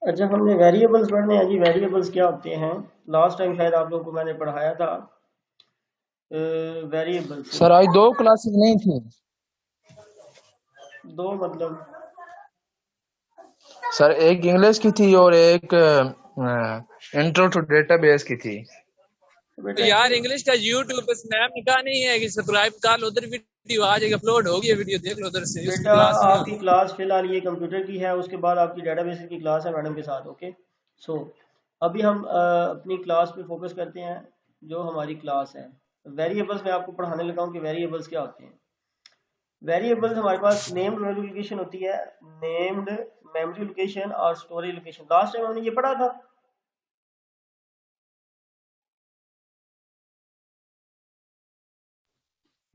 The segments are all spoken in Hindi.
अच्छा, हमने वेरिएबल्स पढ़ने हैं जी। वेरिएबल्स क्या होते हैं? लास्ट टाइम शायद आप लोगों को मैंने पढ़ाया था वेरिएबल्स। सर आज 2 क्लासेस नहीं थी दो मतलब? सर, एक इंग्लिश की थी और एक इंट्रो टू डेटाबेस की थी। तो तो बेटा यार इंग्लिश का यूट्यूब पे स्नैप निकाह नहीं है कि सब्सक्राइब कर लो, उधर वीडियो आ जाएगी, अपलोड होगी वीडियो, देख लो उधर से। उसकी बेटा क्लास नहीं आपकी होगी। क्लास फिलहाल ये कंप्यूटर की है, उसके बाद आपकी डेटाबेस की क्लास है मैडम के साथ। ओके, सो अभी हम अपनी क्लास पे फोकस करते हैं, जो हमारी क्लास है। वेरिएबल्स में आपको पढ़ाने लगा हूँ कि वेरिएबल्स क्या होते हैं। वेरिएबल्स हमारे पास नेम्ड मेमोरी लोकेशन होती है, नेम्ड मेमोरी लोकेशन और स्टोरेज लोकेशन। लास्ट टाइम हमने ये पढ़ा था।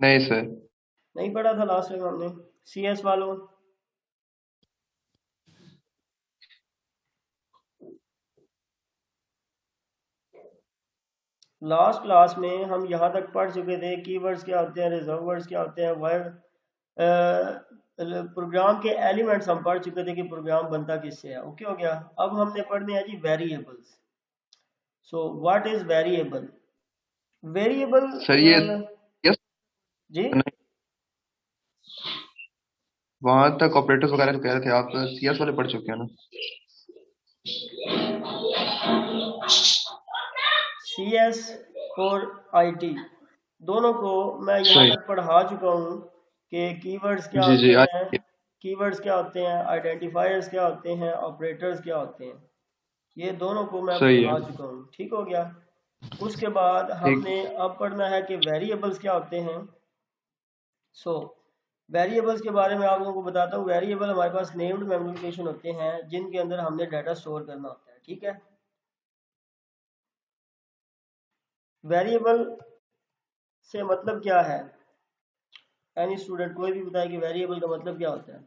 नहीं सर। नहीं पढ़ा था लास्ट टाइम हमने। सीएस वालों, लास्ट क्लास में हम यहाँ तक पढ़ चुके थे कीवर्ड्स क्या होते हैं, रिजर्व वर्ड्स क्या होते हैं, वर्ड प्रोग्राम के एलिमेंट्स हम पढ़ चुके थे कि प्रोग्राम बनता किससे है। ओके हो गया। अब हमने पढ़ने हैं जी variables. So what is variable? Variable sir ये यस जी नहीं, वहां तक ऑपरेटर्स वगैरह जो कह रहे थे आप सीएस वाले पढ़ चुके हैं ना। सीएस और आईटी दोनों को मैं यहाँ सही। तक पढ़ा चुका हूँ कि कीवर्ड्स क्या जी होते जी हैं, कीवर्ड्स क्या होते हैं, आइडेंटिफायर्स क्या होते हैं, ऑपरेटर्स क्या होते हैं। ये दोनों को मैं सही है। पढ़ा चुका हूँ। ठीक हो गया। उसके बाद ठीक। हमने अब पढ़ना है कि वेरिएबल्स क्या होते हैं। सो वेरिएबल्स के बारे में आप लोगों को बताता हूँ। वेरिएबल हमारे पास नेम्ड मेमोरी लोकेशन होते हैं जिनके अंदर हमने डाटा स्टोर करना होता है। ठीक है। वेरिएबल से मतलब क्या है? एनी स्टूडेंट कोई भी बताए कि वेरिएबल का मतलब क्या होता है?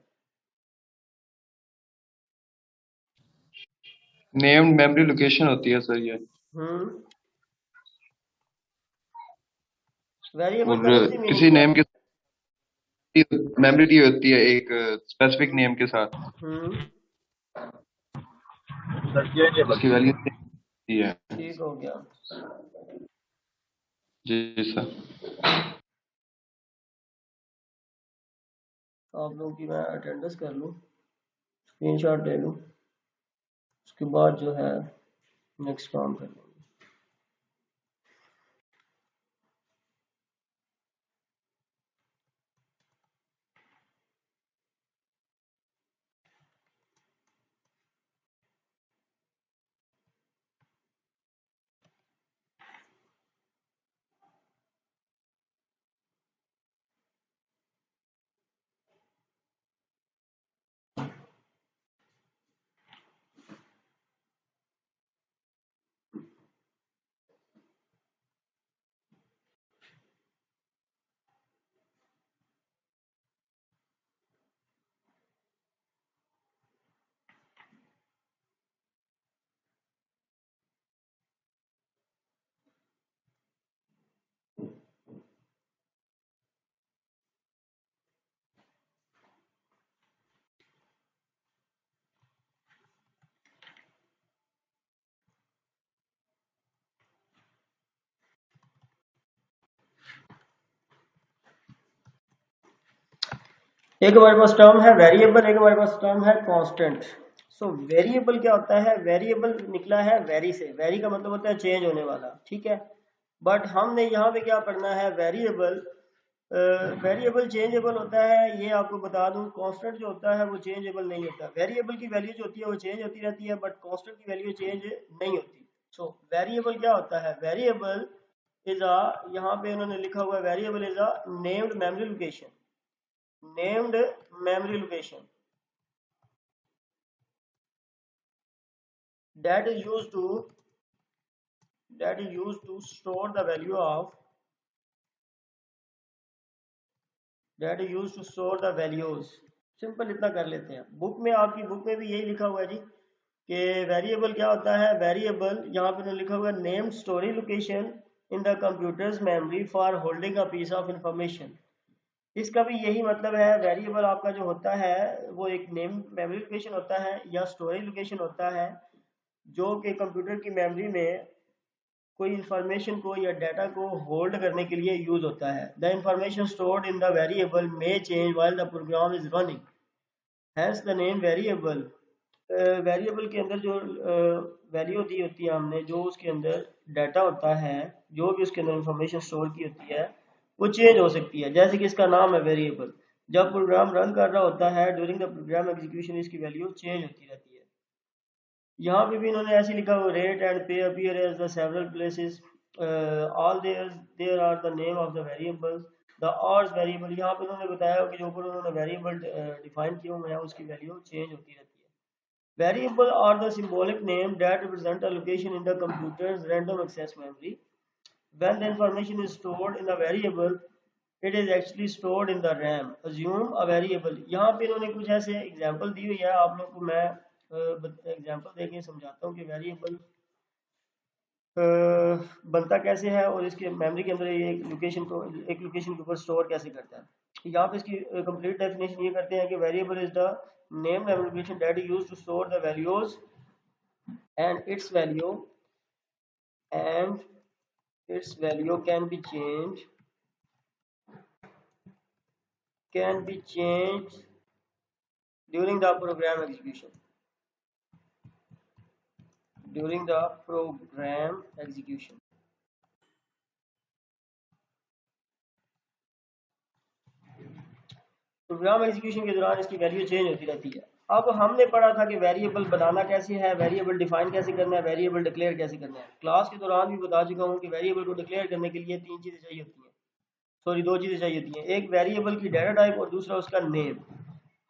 नेम्ड मेमोरी लोकेशन होती है सर ये। वेरिएबल का और लफ्ज़ी मीनिंग किसी क्या नेम है? के मेमोरी दी होती है एक स्पेसिफिक नेम के साथ। हम्म उसकी वैल्यू होती है। ठीक हो गया। जी सर। आप लोगों की मैं अटेंडेंस कर लूँ, स्क्रीनशॉट ले लूँ, उसके बाद जो है नेक्स्ट काम कर लेंगे। एक हमारे पास टर्म है वेरिएबल, एक हमारे पास टर्म है कांस्टेंट। सो वेरिएबल क्या होता है? वेरिएबल निकला है वेरी से। वेरी का मतलब होता है चेंज होने वाला। ठीक है। बट हमने यहाँ पे क्या पढ़ना है? वेरिएबल। वेरिएबल चेंजेबल होता है, ये आपको बता दूं। कांस्टेंट जो होता है वो चेंजेबल नहीं होता। वेरिएबल की वैल्यू जो होती है वो चेंज होती रहती है, बट कांस्टेंट की वैल्यू चेंज नहीं होती। सो वेरिएबल क्या होता है? वेरिएबल इज अ, यहाँ पे उन्होंने लिखा हुआ है, variable is a named memory location. named memory location that is used to store the value of that is used to store the values। Simple इतना कर लेते हैं। बुक में, आपकी बुक में भी यही लिखा हुआ है जी कि वेरिएबल क्या होता है। वेरिएबल यहाँ पे लिखा हुआ है name storage location in the computer's memory for holding a piece of information. इसका भी यही मतलब है। वेरिएबल आपका जो होता है वो एक नेम मेमोरी लोकेशन होता है या स्टोरेज लोकेशन होता है, जो कि कंप्यूटर की मेमोरी में कोई इंफॉर्मेशन को या डाटा को होल्ड करने के लिए यूज होता है। The information stored in the variable may change while the program is running, hence the name variable. Variable के अंदर जो वैल्यू दी होती है हमने, जो उसके अंदर डाटा होता है, जो भी उसके अंदर इंफॉर्मेशन स्टोर की होती है, वो चेंज हो सकती है। जैसे कि इसका नाम है वेरिएबल, जब प्रोग्राम रन कर रहा होता है ड्यूरिंग द प्रोग्राम एग्जीक्यूशन इसकी वैल्यू चेंज होती रहती है। यहाँ पे भी इन्होंने ऐसे लिखा हुआ, rate and pay appear as the several places, all there are the name of the variables, the hours variable. यहाँ पे उन्होंने बताया कि जो ऊपर उन्होंने वेरिएबल डिफाइन किए हुए हैं उसकी वैल्यू चेंज होती रहती है। Variable are the symbolic name that represent a location in the computer's random access memory. When the information is stored in the variable, it is actually stored in the RAM. Assume a variable. यहाँ पे इन्होंने कुछ ऐसे एग्जांपल दी हुई है, आप लोग को मैं एग्जांपल देके समझाता हूँ कि वेरिएबल बनता कैसे है और इसके मेमोरी के अंदर ये एक लोकेशन के ऊपर स्टोर कैसे करता है। यहाँ पे इसकी कंप्लीट डेफिनेशन ये करते हैं कि variable is the name memory location that is used to store the values and its value can be changed during the program execution. Program execution के दौरान इसकी वैल्यू चेंज होती रहती है। अब हमने पढ़ा था कि वेरिएबल बनाना कैसे है, वेरिएबल डिफाइन कैसे करना है, वेरिएबल डिक्लेयर कैसे करना है। क्लास के दौरान भी बता चुका हूँ कि वेरिएबल को डिक्लेयर करने के लिए दो चीजें चाहिए होती हैं। एक वेरिएबल की डाटा टाइप और दूसरा उसका नेम।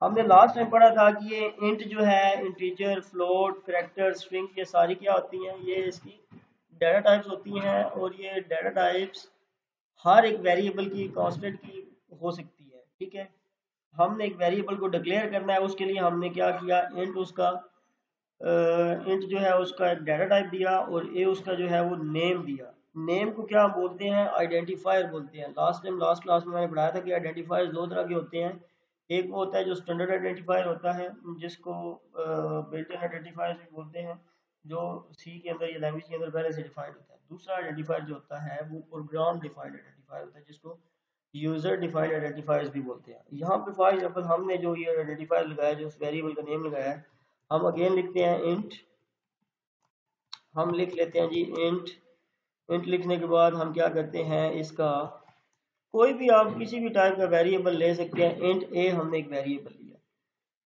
हमने लास्ट टाइम पढ़ा था कि ये इंट जो है, इंटीजर, फ्लोट, कैरेक्टर, स्ट्रिंग, ये सारी क्या होती हैं, ये इसकी डाटा टाइप्स होती हैं। और ये डाटा टाइप्स हर एक वेरिएबल की कांस्टेंट की हो सकती है, ठीक है। हमने एक वेरिएबल को डिक्लेयर करना है, उसके लिए हमने क्या किया, इंट जो है उसका एक डाटा टाइप दिया और ए उसका जो है वो नेम दिया। नेम को क्या बोलते हैं, आइडेंटिफायर बोलते हैं। लास्ट क्लास में मैंने पढ़ाया था कि आइडेंटिफायर दो तरह के होते हैं। एक वो होता है जो स्टैंडर्ड आइडेंटिफायर होता है, जिसको बिल्ट इन आइडेंटिफायर भी बोलते हैं, जो सी के अंदर या लैंग्वेज के अंदर पहले से डिफाइंड होता है। दूसरा आइडेंटिफायर जो होता है वो प्रोग्राम डिफाइंड आइडेंटिफायर होता है, जिसको यूजर डिफाइंड आइडेंटिफायर्स भी बोलते हैं। यहाँ पे फॉर एग्जांपल हमने जो ये आइडेंटिफायर लगाया, जो उस वेरिएबल का नेम लगाया है, हम अगेन लिखते हैं इंट। हम लिख लेते हैं जी इंट लिखने के बाद हम क्या करते हैं, इसका कोई भी आप किसी भी टाइप का वेरिएबल ले सकते हैं। इंट ए हमने एक वेरिएबल लिया,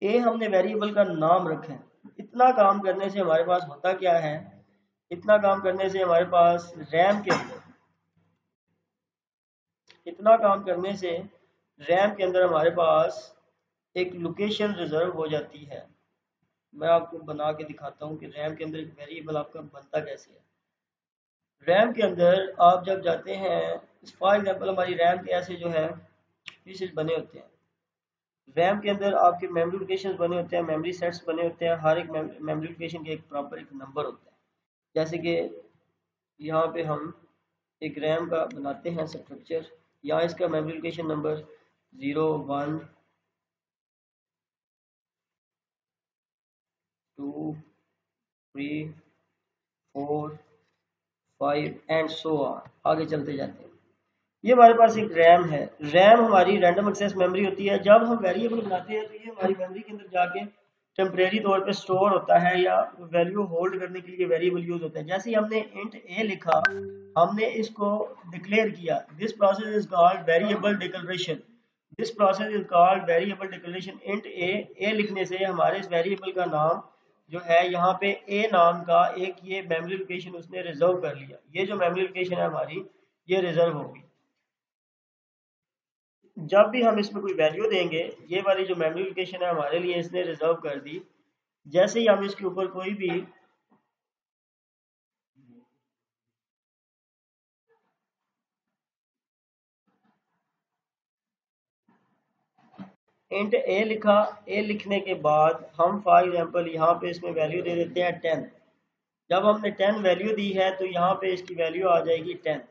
ए हमने वेरिएबल का नाम रखा है। इतना काम करने से हमारे पास होता क्या है, इतना काम करने से हमारे पास रैम के अंदर हमारे पास एक लोकेशन रिजर्व हो जाती है। मैं आपको बना के दिखाता हूँ कि रैम के अंदर एक वेरिएबल आपका बनता कैसे है। रैम के अंदर आप जब जाते हैं, फॉर एग्जांपल हमारी रैम के ऐसे जो है पीसेस बने होते हैं। रैम के अंदर आपके मेमोरी लोकेशंस बने होते हैं, मेमोरी सेट्स बने होते हैं। हर एक मेमोरी लोकेशन के एक प्रॉपर एक नंबर होता है। जैसे कि यहाँ पे हम एक रैम का बनाते हैं स्ट्रक्चर। यहाँ इसका memory location number 0, 1, 2, 3, 4, 5 and so on, आगे चलते जाते हैं। ये हमारे पास एक रैम है। रैम हमारी रैंडम एक्सेस मेमोरी होती है। जब हम वेरिएबल बनाते हैं तो ये हमारी मेमोरी के अंदर जाके टेम्परेरी तौर पे स्टोर होता है या वैल्यू होल्ड करने के लिए वेरिएबल यूज होता है। जैसे ही हमने इंट ए लिखा, हमने इसको डिक्लेयर किया। This process is called variable declaration. Int A लिखने से हमारे इस वेरिएबल का नाम जो है, यहाँ पे ए नाम का एक ये मेमोरी लोकेशन उसने रिजर्व कर लिया। ये जो मेमोरी लोकेशन है हमारी, ये रिजर्व होगी। जब भी हम इसमें कोई वैल्यू देंगे, ये वाली जो मेमोरी लोकेशन है हमारे लिए इसने रिजर्व कर दी। जैसे ही हम इसके ऊपर कोई भी इंट ए लिखा, ए लिखने के बाद हम फॉर एग्जांपल यहाँ पे इसमें वैल्यू दे देते हैं 10। जब हमने 10 वैल्यू दी है तो यहाँ पे इसकी वैल्यू आ जाएगी 10।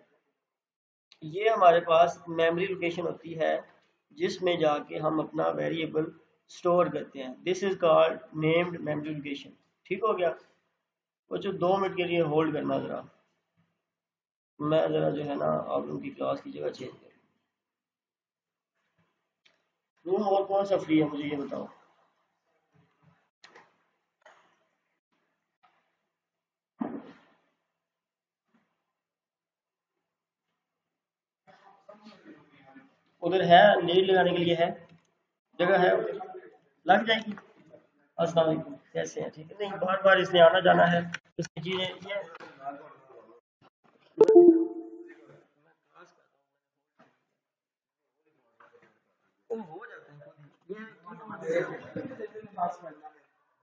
ये हमारे पास मेमोरी लोकेशन होती है जिसमें जाके हम अपना वेरिएबल स्टोर करते हैं। This is called named memory location. ठीक हो गया। बच्चों 2 मिनट के लिए होल्ड करना ज़रा, मैं ज़रा जो है ना आप लोगों की क्लास की जगह चेंज कर रूम। और कौन सा फ्री है मुझे ये बताओ। उधर है लीड लगाने के लिए, है जगह है उधर, लग जाएगी। अस्सलाम वालेकुम, कैसे हैं? ठीक है। नहीं बार बार इसने आना जाना है, इसकी चीज़ें ये हो जाता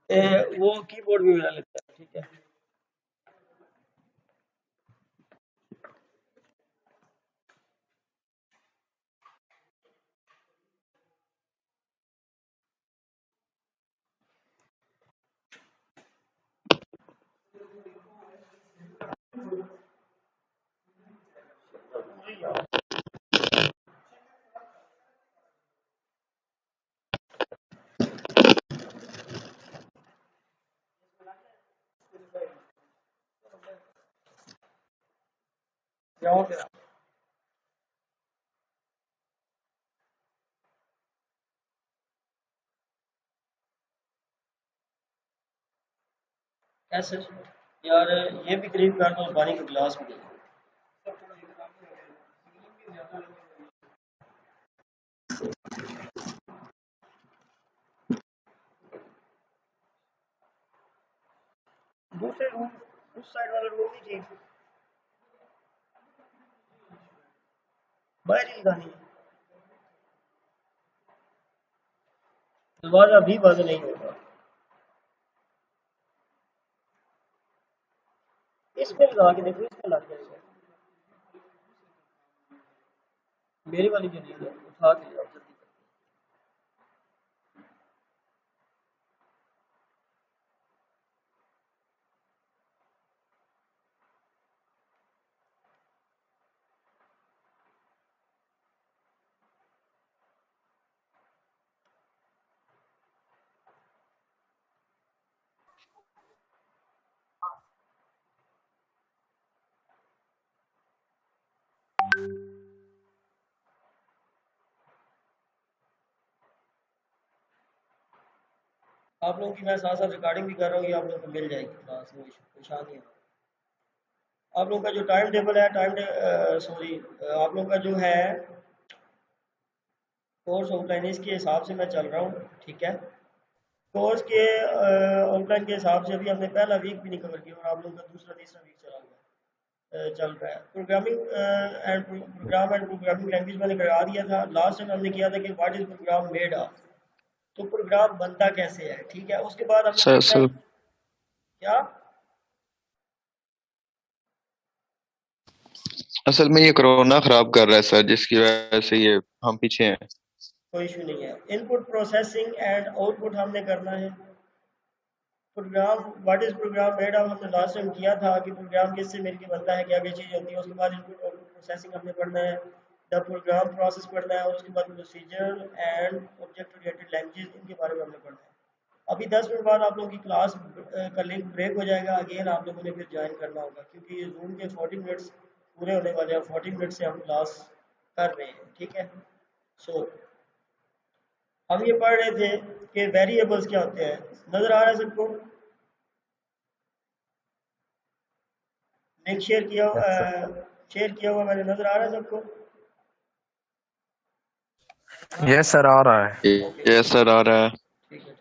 है। वो कीबोर्ड भी मेरा लगता है। ठीक है। क्या हो गया? कैसे यार, ये भी करीब कर दो, पानी का गिलास भी दे दो। दूसरे रूम, उस साइड वाला रूम नहीं ठीक, बाहर ही लगानी है। दरवाजा भी बंद नहीं होगा। इसमें लगा के देखो, इसमें लग जाएगा। मेरी वाली जो नहीं है, उठा के जाओ जल्दी। आप लोगों की मैं साथ साथ रिकॉर्डिंग भी कर रहा हूँ, ये आप लोगों को मिल जाएगी क्लास में, परेशान नहीं होना। आप लोगों का जो टाइम टेबल है, सॉरी, आप लोगों का जो है कोर्स आउटलाइन, इसके हिसाब से मैं चल रहा हूँ। ठीक है। कोर्स के आउटलाइन के हिसाब से अभी हमने पहला वीक भी नहीं कवर किया और आप लोगों का दूसरा तीसरा वीक चल रहा है। प्रोग्रामिंग एंड प्रोग्रामिंग लैंग्वेज मैंने करा दिया था। लास्ट टाइम हमने किया था कि what is program made of, तो प्रोग्राम बनता कैसे है। ठीक है। उसके बाद हमने सर देखा सर क्या, असल में ये कोरोना खराब कर रहा है सर, जिसकी वजह से ये हम पीछे हैं। कोई इशू नहीं है। इनपुट प्रोसेसिंग एंड आउटपुट हमने करना है। Program, what is program made of, हमने लास्ट टाइम किया था कि प्रोग्राम किससे मिलकर बनता है, क्या क्या चीज़ होती है। उसके बाद इनपुट आउटपुट प्रोसेसिंग हमने पढ़ना है, द प्रोग्राम प्रोसेस पढ़ना है, और उसके बाद procedure and object oriented languages, इनके बारे में हमने पढ़ना है। अभी 10 मिनट बाद आप लोगों की क्लास का लिंक ब्रेक हो जाएगा। अगेन आप लोगों ने फिर ज्वाइन करना होगा, क्योंकि जूम के 40 मिनट्स पूरे होने वाले हैं। 40 मिनट से हम क्लास कर रहे हैं। ठीक है। सो हम ये पढ़ रहे थे कि वेरिएबल्स क्या होते हैं। नजर आ रहा है सबको? लिंक शेयर किया हुआ मैंने, नजर आ रहा है सबको? यस सर आ रहा है। ओके, ये सर आ रहा है। ठीक है।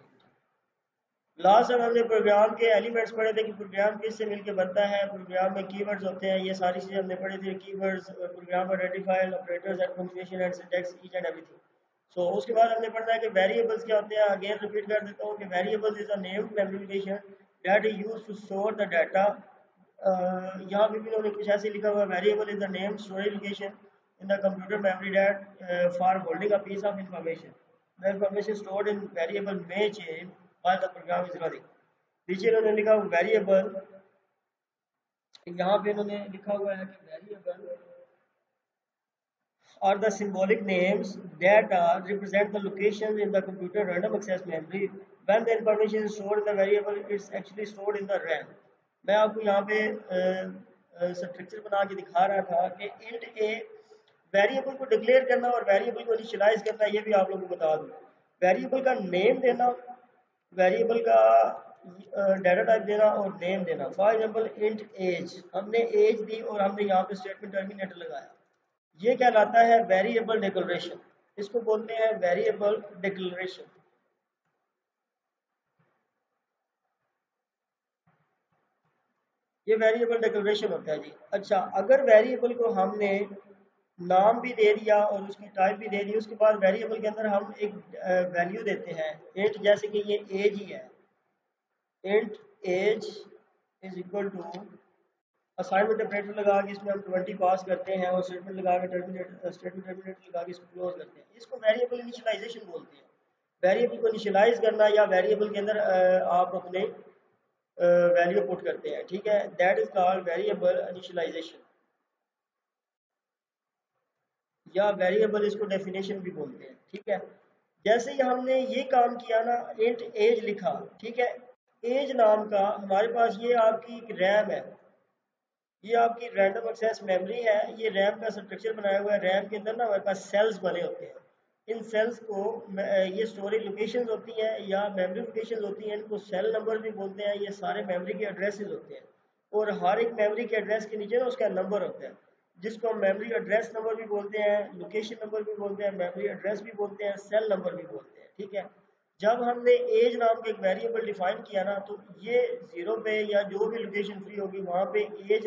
लास्ट टाइम हमने प्रोग्राम के एलिमेंट्स पढ़े थे कि प्रोग्राम किससे मिलकर बनता है। प्रोग्राम में कीवर्ड्स होते हैं, ये सारी चीज़ें हमने पढ़ी थी। Keywords, program identifier, operators and function and syntax, each and everything. So उसके बाद हमने पढ़ना है कि वेरिएबल्स क्या होते हैं। अगेन रिपीट कर देता हूँ कि variables is a named memory location that is used to store the data. यहाँ पे भी उन्होंने कुछ ऐसे लिखा हुआ है, variable is the name storage location in the computer memory that for holding a piece of information. The information stored in variable may change while the program is running। नीचे इन्होंने लिखा वेरिएबल, यहाँ पे इन्होंने लिखा हुआ है कि variable are the symbolic names that represent the locations in the computer random access memory. When the information is stored in the variable, it's actually stored in the RAM. मैं आपको यहाँ पे स्ट्रक्चर बना के दिखा रहा था कि int a वेरिएबल को डिक्लेयर करना और वेरिएबल को इनिशियलाइज करना, ये भी आप लोगों को बता दूं। वेरिएबल का नेम देना, वेरिएबल का डाटा टाइप देना और नेम देना। फॉर एग्जांपल इंट एज, हमने एज दी और हमने यहाँ पे स्टेटमेंट टर्मिनेटर लगाया, ये कहलाता है वेरिएबल डिक्लेरेशन। इसको बोलते हैं वेरिएबल डिक्लेरेशन। ये वेरिएबल डिक्लेरेशन होता है जी। अच्छा, अगर वेरिएबल को हमने नाम भी दे दिया और उसकी टाइप भी दे दी, उसके बाद वेरिएबल के अंदर हम एक वैल्यू देते हैं इंट, जैसे कि ये एज ही है, int age is equal to assignment operator लगा के इसमें हम 20 पास करते हैं और स्टेटमेंट लगा के स्टेटमेंट टर्मिनेटर लगा के इसको क्लोज करते हैं। इसको वेरिएबल इनिशियलाइजेशन बोलते हैं। वेरिएबल को इनिशियलाइज करना या वेरिएबल के अंदर आप अपने वैल्यू पुट करते हैं, ठीक है, that is called variable initialization, या वेरिएबल इसको डेफिनेशन भी बोलते हैं, ठीक है। जैसे ही हमने ये काम किया ना, इंट एज लिखा, ठीक है, एज नाम का हमारे पास ये आपकी रैम है, ये आपकी रैंडम एक्सेस मेमोरी है। ये रैम का स्ट्रक्चर बनाया हुआ है। रैम के अंदर ना हमारे पास सेल्स बने होते हैं। इन सेल्स को ये स्टोरेज लोकेशंस होती हैं या मेमोरी लोकेशंस होती हैं, इनको सेल नंबर भी बोलते हैं। ये सारे मेमोरी के एड्रेसेस होते हैं और हर एक मेमोरी के एड्रेस के नीचे ना उसका नंबर होता है, जिसको हम मेमोरी एड्रेस नंबर भी बोलते हैं, लोकेशन नंबर भी बोलते हैं, मेमोरी एड्रेस भी बोलते हैं, सेल नंबर भी बोलते हैं, ठीक है। जब हमने एज नाम का एक वेरिएबल डिफाइन किया ना, तो ये 0 पे या जो भी लोकेशन फ्री होगी वहाँ पे एज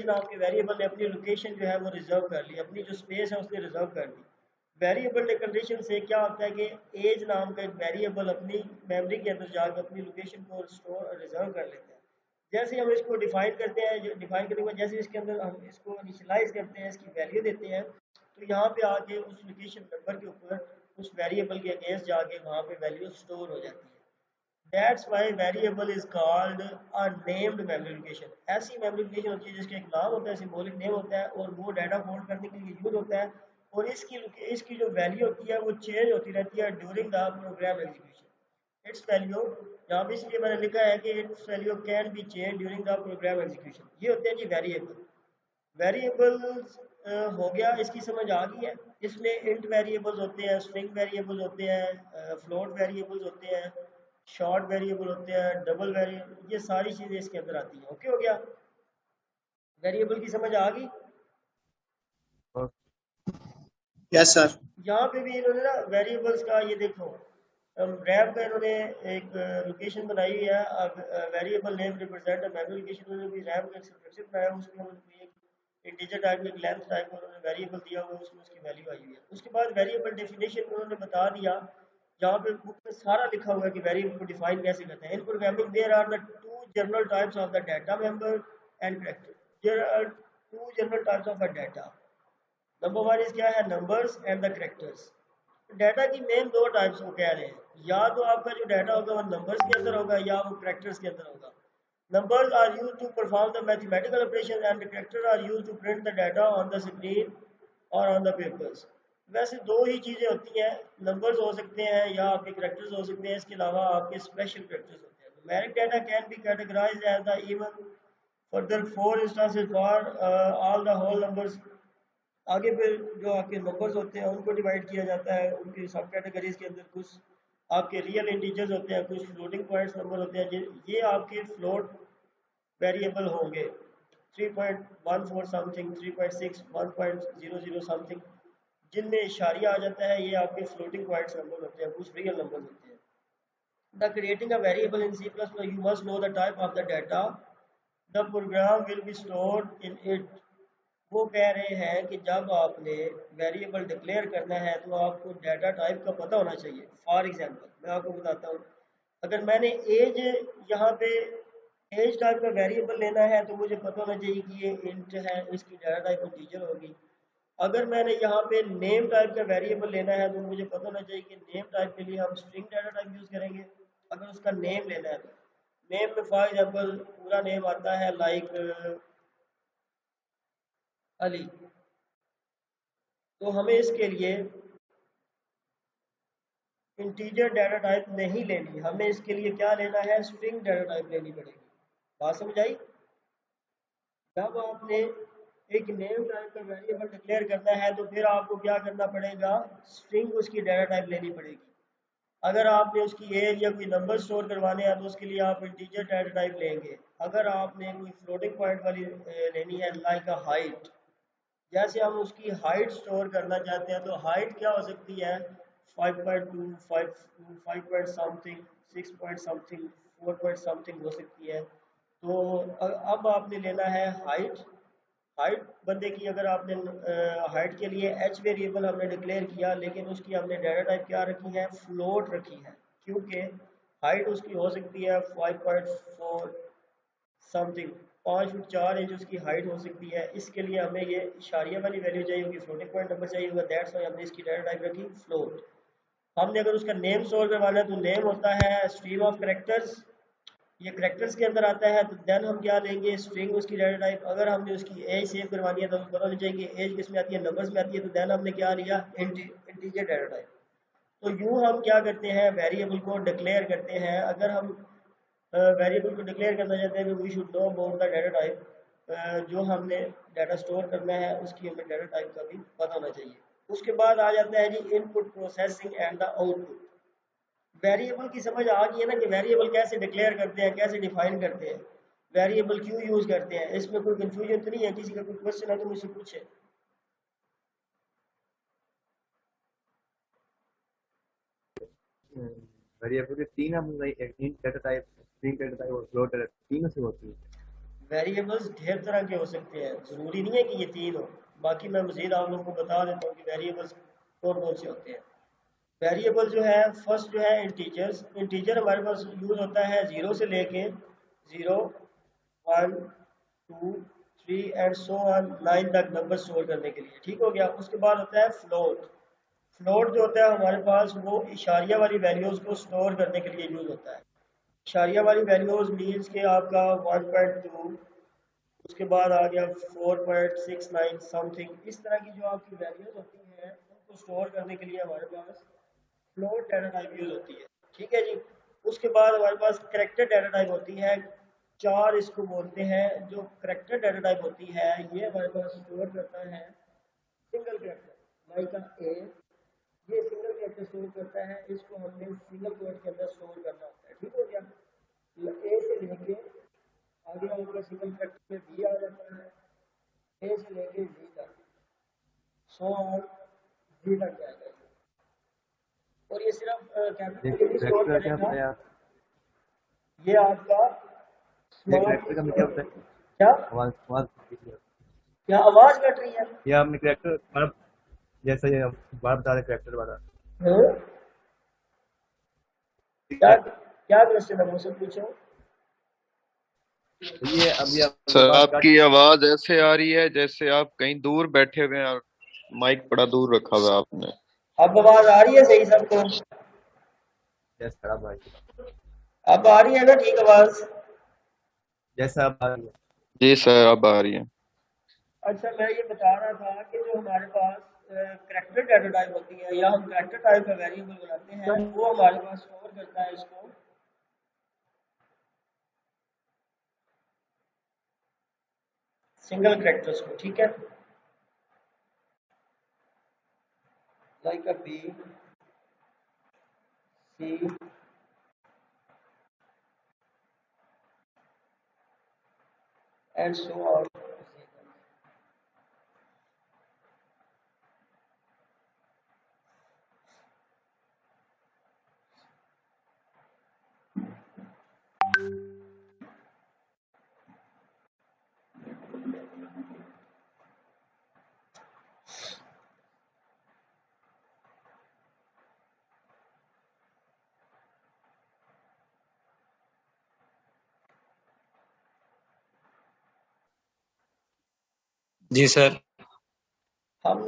नाम के वेरिएबल ने अपनी लोकेशन जो है वो रिजर्व कर ली, अपनी जो स्पेस है उसने रिजर्व कर दी। वेरिएबल डिक्लेरेशन से क्या होता है कि एज नाम का एक वेरिएबल अपनी मेमोरी के अंदर जाकर अपनी लोकेशन को स्टोर रिजर्व कर लेता है। जैसे हम इसको डिफाइन करते हैं, जो डिफाइन करने के बाद जैसे इसके अंदर हम इसको इनिशियलाइज करते हैं, इसकी वैल्यू देते हैं, तो यहाँ पे आके उस लोकेशन नंबर के ऊपर उस वेरिएबल के अगेंस्ट जाके वहाँ पे वैल्यू स्टोर हो जाती है। That's why variable is called a named memory location. ऐसी मेमोरी लोकेशन होती है जिसका एक नाम होता है, सिंबॉलिक नेम होता है, और वो डाटा होल्ड करने के लिए यूज होता है, और इसकी जो वैल्यू होती है वो चेंज होती रहती है during the program execution. It's value, यहाँ पे इसलिए मैंने लिखा है कि it's value can be change during the program execution. ये होते हैं जी वेरिएबल। वेरिएबल्स हो गया, इसकी समझ आ गई है। इसमें इंट वेरिएबल्स होते हैं, स्ट्रिंग वेरिएबल्स होते हैं, फ्लोट वेरिएबल्स होते हैं, शॉर्ट वेरिएबल होते हैं, डबल वेरिएबल, ये सारी चीजें इसके अंदर आती हैं। ओके हो गया, वेरिएबल की समझ आ गई। Yes sir. यहाँ पे भी इन्होंने ना वेरिएबल्स का, ये देखो रैम का इन्होंने एक लोकेशन बनाई हुई है, variable name represent memory location. उन्होंने भी रैम का स्ट्रक्चर बनाया, उसमें उन्होंने एक इंटीजर टाइप में, लेंथ टाइप में उन्होंने वेरिएबल दिया हुआ, उसमें उसकी वैल्यू आई हुई है। उसके बाद वेरिएबल डेफिनेशन उन्होंने बता दिया, जहाँ पे बुक में सारा लिखा हुआ है कि वेरिएबल को डिफाइन कैसे करते हैं। In programming there are the two general types of the data member and character. There are two general types of a data. Number one is क्या है, numbers and the characters. Data की मेन दो टाइप्स को कह रहे हैं, या तो आपका जो डाटा होगा वो नंबर्स के अंदर होगा या वो कैरेक्टर्स के अंदर होगा। Numbers are used to perform the mathematical operations and the characters are used to print the data on the screen or on the papers. वैसे दो ही चीज़ें होती हैं, नंबर्स हो सकते हैं या आपके कैरेक्टर्स हो सकते हैं, इसके अलावा आपके स्पेशल कैरेक्टर्स होते हैं। Numeric data can be categorized as the even further 4 instances for all the whole numbers. आगे फिर जो आपके नंबर्स होते हैं उनको डिवाइड किया जाता है उनकी सब कैटेगरीज के अंदर। कुछ आपके रियल इंटीजर्स होते हैं, कुछ फ्लोटिंग पॉइंट्स नंबर होते हैं, ये आपके फ्लोट वेरिएबल होंगे। 3.14 समथिंग, 3.6, 1.00 समथिंग, जिनमें इशारिया आ जाता है, ये आपके फ्लोटिंग पॉइंट्स नंबर होते हैं, कुछ रियल नंबर होते हैं। The creating a variable in C++, you must know the type of the data the program will be stored in it. वो कह रहे हैं कि जब आपने वेरिएबल डिक्लेयर करना है तो आपको डाटा टाइप का पता होना चाहिए। फॉर एग्जांपल मैं आपको बताता हूँ, अगर मैंने एज यहाँ पे एज टाइप का वेरिएबल लेना है तो मुझे पता होना चाहिए कि ये इंट है, इसकी डाटा टाइप इंटीजर होगी। अगर मैंने यहाँ पे नेम टाइप का वेरिएबल लेना है तो मुझे पता होना चाहिए कि नेम टाइप के लिए हम स्ट्रिंग डाटा टाइप यूज़ करेंगे। अगर उसका नेम लेना है तो नेम में फॉर एग्जाम्पल पूरा नेम आता है लाइक अली, तो हमें इसके लिए इंटीजर डाटा टाइप नहीं लेनी, हमें इसके लिए क्या लेना है, स्ट्रिंग डाटा टाइप लेनी पड़ेगी। बात समझ आई? जब आपने एक नेम टाइप का वेरिएबल डिक्लेयर करना है तो फिर आपको क्या करना पड़ेगा, स्ट्रिंग उसकी डाटा टाइप लेनी पड़ेगी। अगर आपने उसकी एज या कोई नंबर स्टोर करवाने हैं तो उसके लिए आप इंटीजर डाटा टाइप लेंगे। अगर आपने कोई फ्लोटिंग पॉइंट वाली लेनी है, लाइक अ हाइट, जैसे हम उसकी हाइट स्टोर करना चाहते हैं तो हाइट क्या हो सकती है, 5.2, 5 point something, 6 point something, 4 point something हो सकती है। तो अब आपने लेना है हाइट। हाइट बंदे की अगर आपने हाइट के लिए एच वेरिएबल हमने डिक्लेयर किया, लेकिन उसकी हमने डाटा टाइप क्या रखी है, फ्लोट रखी है, क्योंकि हाइट उसकी हो सकती है 5.4 समथिंग, 5 फुट 4 इंच उसकी हाइट हो सकती है। इसके लिए हमें ये इशारिया वाली वैल्यू चाहिए होगी, फ्लोटिंग पॉइंट नंबर चाहिए होगा, दैट्स वाई हमने इसकी डाटा टाइप रखी फ्लोट। हमने अगर उसका नेम स्टोर करवाना है तो नेम होता है स्ट्रीम ऑफ करेक्टर्स, ये करेक्टर्स के अंदर आता है। तो देन हम क्या लेंगे, स्ट्रिंग उसकी डाटा टाइप। अगर हमने उसकी एज सेव करवानी है तो हमें पता होना चाहिए कि एज किस में आती है, नंबर्स में आती है। तो देन हमने क्या लिया, इंटीजर डाटा टाइप। तो यूँ हम क्या करते हैं, वेरिएबल को डिक्लेयर करते हैं। अगर हम वेरिएबल को डिक्लेयर करना चाहते हैं तो we should know about the data type, जो हमने डाटा स्टोर करना है उसकी हमें डाटा टाइप का भी पता होना चाहिए। उसके बाद आ जाता है जी input processing and the output. Variable की समझ आ गई है ना कि वेरिएबल कैसे डिक्लेयर करते हैं, कैसे डिफाइन करते हैं, वेरिएबल क्यों यूज करते हैं। इसमें कोई कंफ्यूजन तो नहीं है? किसी का कोई क्वेश्चन है तो मुझसे पूछे। वेरिएबल के तीन हम एक int data type, string data type और फ्लोट डाटा, तीनों से होती है। वेरिएबल्स ढेर तरह के हो सकते हैं, ज़रूरी नहीं है कि ये तीन हो। बाकी मैं मज़ीद आप लोगों को बता देता हूँ कि वेरिएबल्स कौन कौन से होते हैं। वेरिएबल जो है, फर्स्ट जो है इंटीजर्स। इंटीजर हमारे पास यूज होता है 0 से लेके 0, 1, 2, 3 एंड सो ऑन 9 तक नंबर स्टोर करने के लिए। ठीक हो गया। उसके बाद होता है फ्लोट। फ्लोट जो होता है हमारे पास वो इशारिया वाली वैल्यूज़ को स्टोर करने के लिए यूज होता है। इशारिया वाली वैल्यूज़ मीन्स के आपका 1.2, उसके बाद आ गया 4.69 समथिंग। इस तरह की जो आपकी वैल्यूज होती हैं उनको स्टोर करने के लिए हमारे पास फ्लोट डाटा टाइप यूज होती है। ठीक है जी। उसके बाद हमारे पास करेक्टर डाटा टाइप होती है, चार इसको बोलते हैं। जो करेक्टर डाटा टाइप होती है ये हमारे पास स्टोर करता है सिंगल करेक्टर, लाइक ए। ये सिंगल करेक्टर स्टोर करता है, इसको हमने सिंगल कोट के अंदर स्टोर करना होता है। ठीक हो गया। ए से लेके आगे आपका सिंगल करेक्टर में बी आ जाता है, ए से लेके जी तक, सो ऑन जी तक जाएगा। और ये सिर्फ कैपिटल में स्टोर करेक्टर क्या करेगा। होता है यार? ये आपका ये स्मॉल करेक्टर का मतलब क्या होता है? क्या आवाज आवाज क्या आवाज कट रही है? या हमने करेक्टर मतलब जैसे ये बात बता रहे करेक्टर वाला, हाँ? क्या क्या क्वेश्चन है, मुझसे पूछो। तो ये अभी आप सर बात काट, आपकी आवाज ऐसे आ रही है जैसे आप कहीं दूर बैठे हुए हैं और माइक बड़ा दूर रखा हुआ है आपने। अब आवाज आ रही है सही सबको? जैसे खराब भाई, अब आ रही है ना ठीक आवाज? जैसा आप आ रही है। जी सर अब आ रही है। अच्छा, मैं ये बता रहा था कि जो हमारे पास करेक्टर डाटा टाइप होती है या हम करेक्टर टाइप का वेरिएबल बनाते हैं वो हमारे पास स्टोर करता है इसको सिंगल करेक्टर्स को। ठीक है। Like A B, C, and so on. जी सर। हम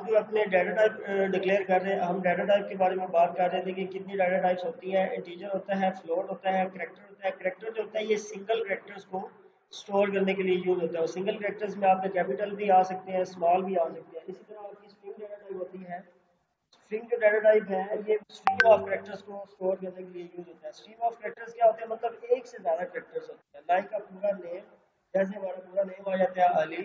जो अपने डाटा टाइप डिक्लेयर कर रहे हैं, हम डाटा टाइप के बारे में बात कर रहे थे कि कितनी डाटा टाइप्स होती हैं। इंटीजर होता है, फ्लोट होता है, करेक्टर होता है। करेक्टर जो होता है ये सिंगल करेक्टर्स को स्टोर करने के लिए यूज होता है। सिंगल कैरेक्टर्स में आपके कैपिटल भी आ सकते हैं, स्मॉल भी आ सकते हैं। इसी तरह आपकी स्ट्रिंग डाटा टाइप होती है। स्ट्रिंग जो डाटा टाइप है ये स्ट्रिंग ऑफ कैरेक्टर्स को स्टोर करने के लिए यूज होता है। स्ट्रिंग ऑफ कैरेक्टर्स क्या होते हैं, मतलब एक से ज्यादा कैरेक्टर्स होते हैं। लाइक का पूरा नेम, जैसे हमारा पूरा नेम आ जाता है अली,